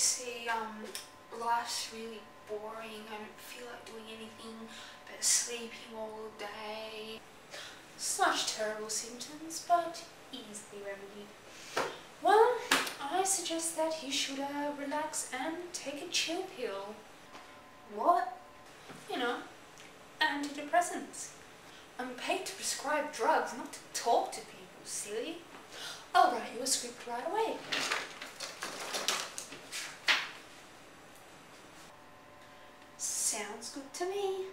say life's really boring. I don't feel like doing anything but sleeping all day. Such terrible symptoms, but easily remedied. Well, I suggest that you should relax and take a chill pill. What? You know, antidepressants. I'm paid to prescribe drugs, not to talk to people, silly. I'll write you a script right away. Sounds good to me.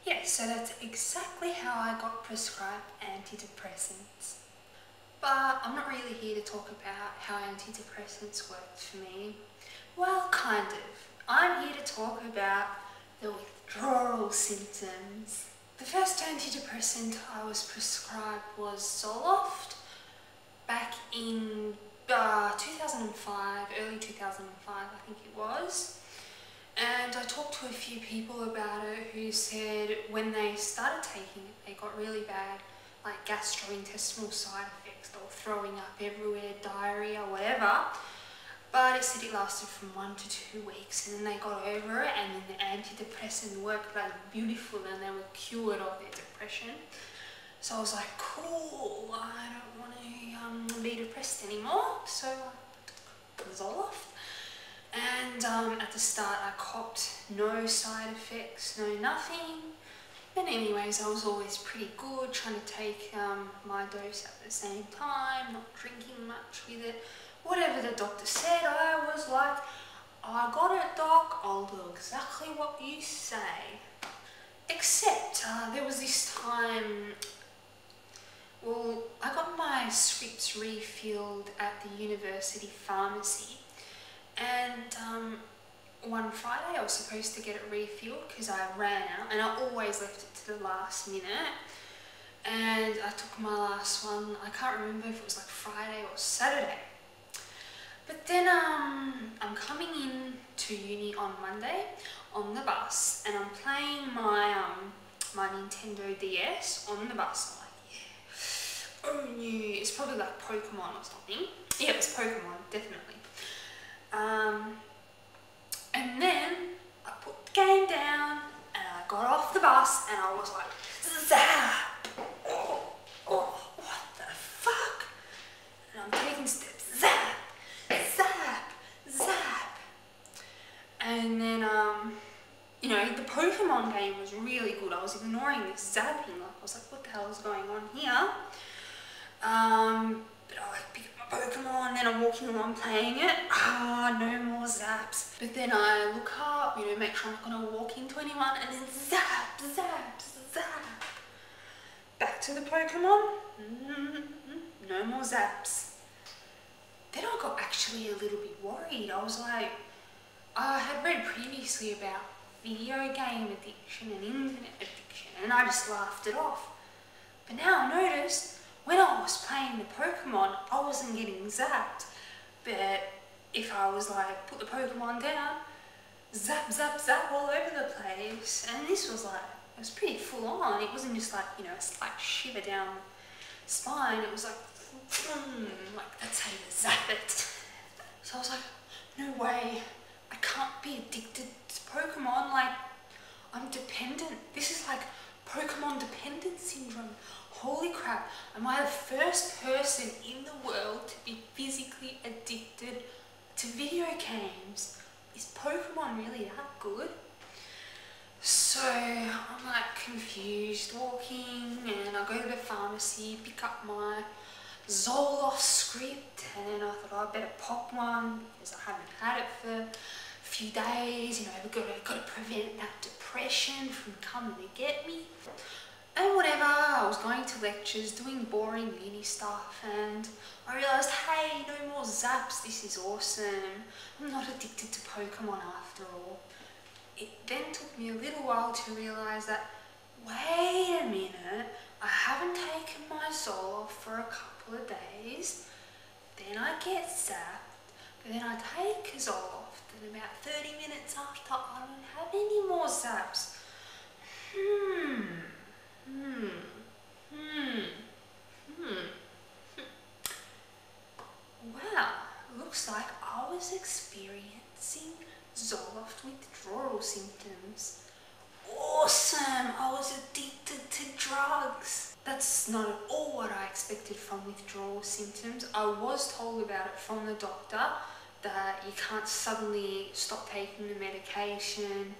Yes, so that's exactly how I got prescribed antidepressants. But I'm not really here to talk about how antidepressants worked for me. Well, kind of. I'm here to talk about the withdrawal symptoms. The first antidepressant I was prescribed was Zoloft back in 2005, early 2005 I think it was. And I talked to a few people about it who said when they started taking it, they got really bad like gastrointestinal side effects. They were throwing up everywhere, diarrhea, whatever. But it said it lasted from 1 to 2 weeks, and then they got over it, and then the antidepressant worked like beautiful, and they were cured of their depression. So I was like, cool, I don't want to be depressed anymore. So I was Zoloft. And at the start I copped no side effects, no nothing. But anyways, I was always pretty good, trying to take my dose at the same time, not drinking much with it. Whatever the doctor said, I was like, I got it, doc, I'll do exactly what you say. Except there was this time, well, I got my scripts refilled at the university pharmacy. And one Friday I was supposed to get it refilled because I ran out, and I always left it to the last minute. And I took my last one, I can't remember if it was like Friday or Saturday. But then I'm coming in to uni on Monday on the bus, and I'm playing my my Nintendo DS on the bus. I'm like, yeah, oh new, it's probably like Pokemon or something. Yeah, it was Pokemon, definitely. And then I put the game down and I got off the bus and I was like, zap! Oh, what the fuck? And I'm taking steps, zap, zap, zap. And then, you know, the Pokemon game was really good. I was ignoring this zapping. Like, I was like, what the hell is going on here? But I like pick up my Pokemon, then I'm walking along playing it. No more zaps. But then I look up, you know, make sure I'm not gonna walk into anyone, and then zap, zap, zap. Back to the Pokemon. No more zaps. Then I got actually a little bit worried. I was like, I had read previously about video game addiction and internet addiction, and I just laughed it off. But now I noticed, when I was playing the Pokemon, I wasn't getting zapped. But if I was like, put the Pokemon down, zap, zap, zap all over the place. And this was like, it was pretty full on. It wasn't just like, you know, a slight shiver down the spine. It was like, that's how you zap it. So I was like, no way, I can't be addicted to Pokemon. Like, I'm dependent. This is like Pokemon dependent syndrome. Holy crap, am I the first person in the world to be physically addicted to video games? Is Pokemon really that good? So I'm like confused, walking, and I go to the pharmacy, pick up my Zoloft script, and then I thought I'd better pop one because I haven't had it for a few days. You know, I've got to prevent that depression from coming to get me. And whatever, I was going to lectures, doing boring uni stuff, and I realised, hey, no more zaps, this is awesome. I'm not addicted to Pokemon after all. It then took me a little while to realise that, wait a minute, I haven't taken my Zoloft for a couple of days, then I get zapped, but then I take Zoloft, and about 30 minutes after I don't have any more zaps. Well, looks like I was experiencing zoloft withdrawal symptoms. Awesome! I was addicted to drugs. That's not at all what I expected from withdrawal symptoms. I was told about it from the doctor, that you can't suddenly stop taking the medication.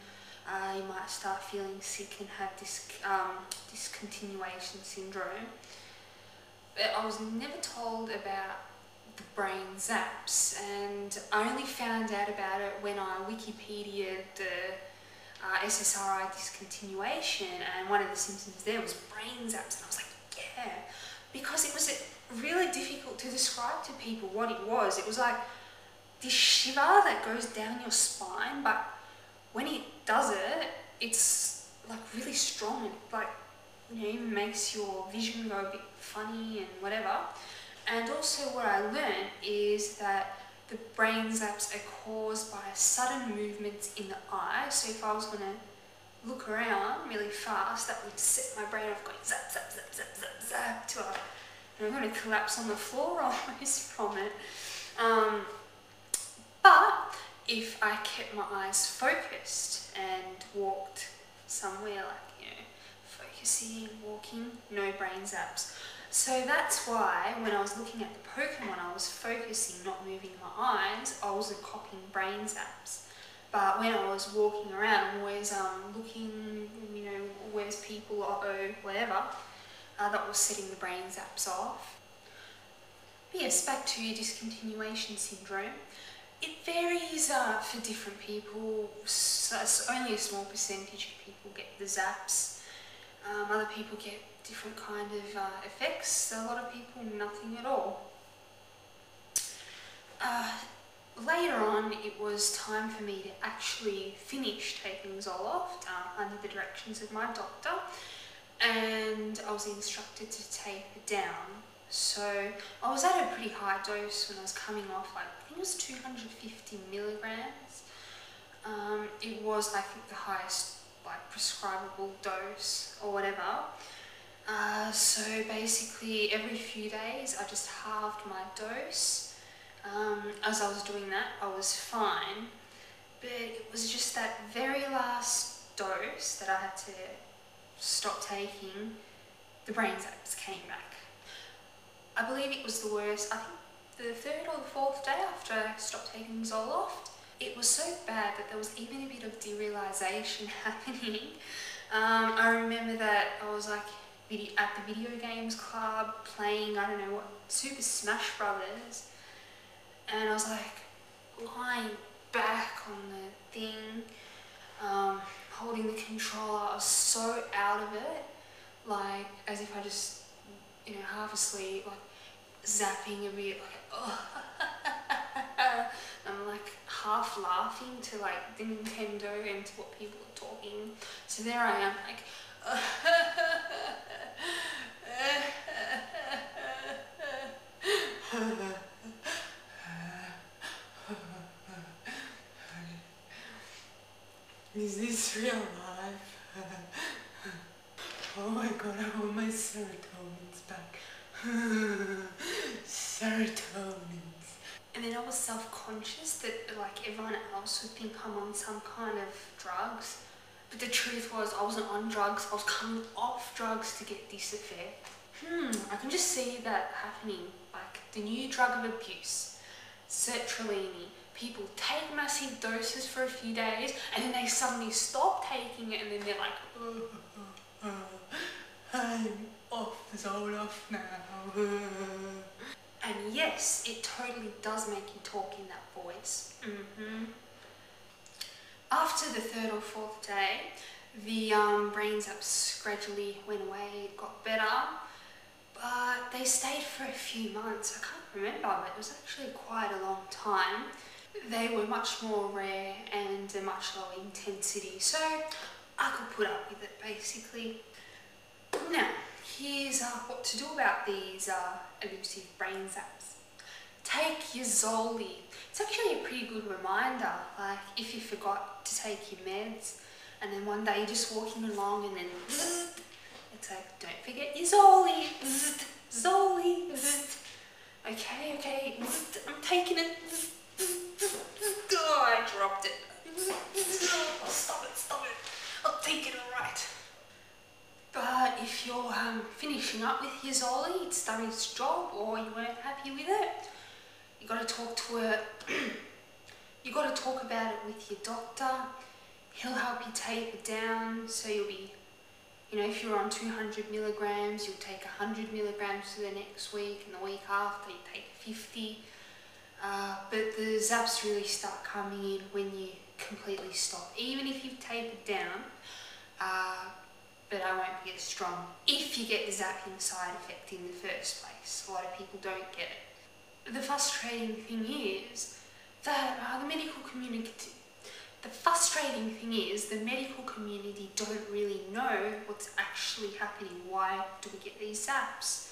You might start feeling sick and have discontinuation syndrome. But I was never told about the brain zaps, and I only found out about it when I Wikipedia'd the SSRI discontinuation, and one of the symptoms there was brain zaps, and I was like, yeah, because it was really difficult to describe to people what it was. It was like this shiver that goes down your spine, but when it does it, it's like really strong, and like, you know, makes your vision go a bit funny and whatever. And also what I learned is that the brain zaps are caused by sudden movements in the eye. So if I was going to look around really fast, that would set my brain off going zap, zap, zap, zap, zap, zap, to I'm going to collapse on the floor almost from it. But if I kept my eyes focused and walked somewhere, like, you know, focusing, walking, no brain zaps. So that's why when I was looking at the Pokemon, I was focusing, not moving my eyes. I wasn't copying brain zaps. But when I was walking around, I'm always looking, you know, where's people, whatever, that was setting the brain zaps off. But yes, back to discontinuation syndrome. It varies for different people. So only a small percentage of people get the zaps. Other people get different kind of effects. A lot of people, nothing at all. Later on, it was time for me to actually finish taking zoloft under the directions of my doctor, and I was instructed to taper down. So I was at a pretty high dose when I was coming off, like, I think it was 250 milligrams. It was, I think, the highest like prescribable dose or whatever. So basically every few days I just halved my dose. As I was doing that, I was fine, but it was just that very last dose that I had to stop taking, the brain zaps came back. I believe it was the worst, I think the third or the fourth day after I stopped taking zoloft. It was so bad that there was even a bit of derealization happening. I remember that I was like at the video games club playing, I don't know what, Super Smash Brothers, and I was like lying back on the thing, holding the controller. I was so out of it, like as if I just, you know, half asleep, like zapping a bit, like, oh. I'm like half laughing to like the Nintendo and to what people are talking. So there I am, like, is this real life? Oh my god, I want my serotonin's back. Serotonin. And then I was self-conscious that like everyone else would think I'm on some kind of drugs. But the truth was I wasn't on drugs, I was coming off drugs to get this effect. I can just see that happening, like the new drug of abuse, sertraline. People take massive doses for a few days and then they suddenly stop taking it, and then they're like, I'm off the zoloft now. And yes, it totally does make you talk in that voice. After the third or fourth day, the brain zaps gradually went away, it got better, but they stayed for a few months. I can't remember, but it was actually quite a long time. They were much more rare and a much lower intensity, so I could put up with it basically. Now, here's what to do about these elusive brain zaps. Take your Zoli. It's actually a pretty good reminder, like if you forgot to take your meds and then one day you're just walking along and then zzz, it's like, don't forget your Zoli, zzz, Zoli, zzz. Okay, zzz, I'm taking it, zzz. stopped it. Stop it. I'll take it, alright. But if you're finishing up with your Zoli, it's done its job, or you weren't happy with it, you got to talk to it. You got to talk about it with your doctor. He'll help you taper down, so you'll be, you know, if you're on 200 milligrams, you'll take 100 milligrams for the next week, and the week after you take 50. But the zaps really start coming in when you completely stop, even if you've tapered down. But I won't be as strong if you get the zapping side effect in the first place. A lot of people don't get it. The frustrating thing is that the medical community don't really know what's actually happening. Why do we get these zaps?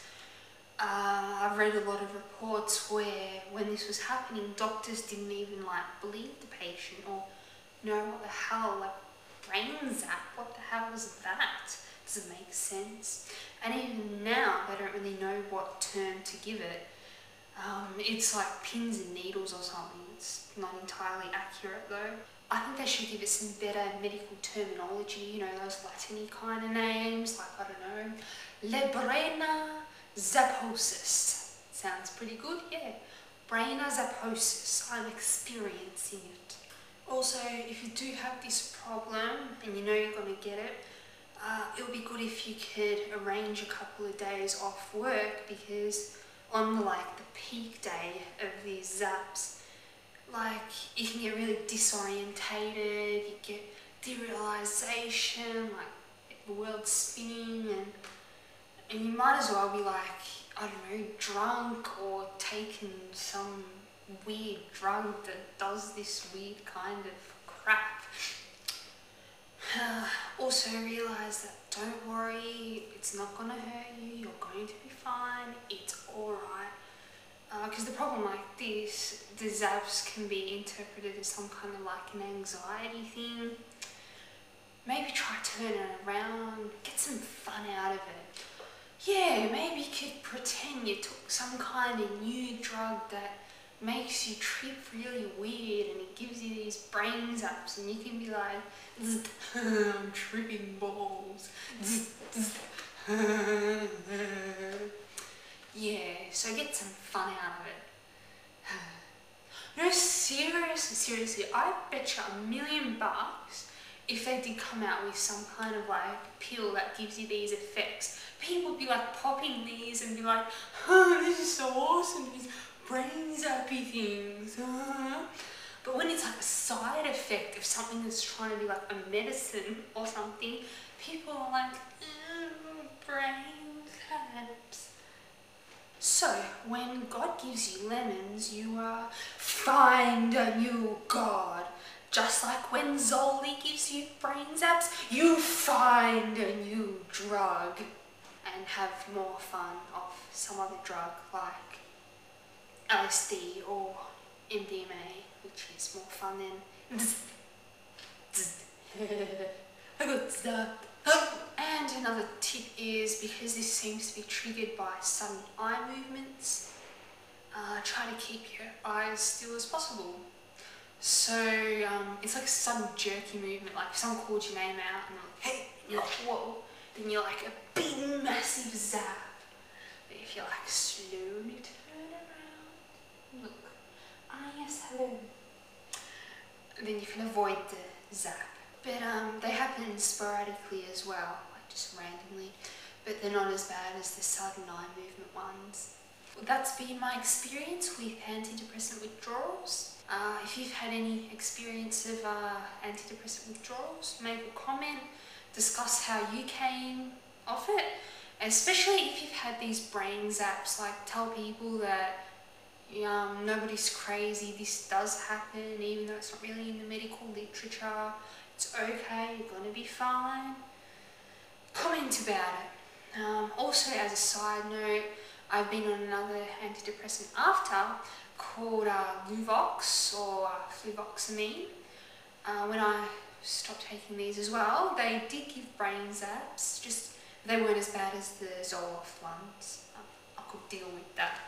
I've read a lot of reports where when this was happening, doctors didn't even believe the patient or know what the hell, brain zap, what the hell was that? Does it make sense? And even now, they don't really know what term to give it. It's like pins and needles or something. It's not entirely accurate though. I think they should give it some better medical terminology, you know, those Latin-y kind of names, like, I don't know, Lebrena zaposis. Sounds pretty good, yeah. Braina zaposis. I'm experiencing it. Also, if you do have this problem and you know you're going to get it, it would be good if you could arrange a couple of days off work, because on the peak day of these zaps, you can get really disorientated, you get derealization, the world's spinning, and you might as well be I don't know, drunk or taking some weird drug that does this weird kind of crap. Also realise that don't worry, it's not going to hurt you, you're going to be fine, it's alright. Because the problem like this, the zaps can be interpreted as some kind of an anxiety thing. Maybe try turning it around, get some fun out of it. Yeah, maybe you could pretend you took some kind of new drug that makes you trip really weird, and it gives you these brain zaps, and you can be like, I'm tripping balls. Yeah, so get some fun out of it. No, seriously, I bet you $1 million if they did come out with some kind of pill that gives you these effects. People would be popping these and be like, oh, this is so awesome, these brain zappy things. But when it's a side effect of something that's trying to be a medicine or something, people are like, brain zaps. So, when God gives you lemons, you find a new God. Just like when Zoli gives you brain zaps, you find a new drug and have more fun off some other drug like LSD or MDMA, which is more fun than I got zapped. And another tip is, because this seems to be triggered by sudden eye movements, try to keep your eyes still as possible. So it's a sudden jerky movement, if someone calls your name out and they're hey, and you're whoa, then you're a big massive zap. But if you slowly turn around, look, yes, hello, then you can avoid the zap. But they happen sporadically as well, just randomly, but they're not as bad as the sudden eye movement ones. Well, that's been my experience with antidepressant withdrawals. If you've had any experience of antidepressant withdrawals, make a comment, discuss how you came off it, especially if you've had these brain zaps. Tell people that nobody's crazy, this does happen, even though it's not really in the medical literature. It's okay, you're going to be fine. Comment about it. Also, as a side note, I've been on another antidepressant after called Luvox or fluvoxamine. When I stopped taking these as well, they did give brain zaps, just they weren't as bad as the Zoloft ones. I could deal with that.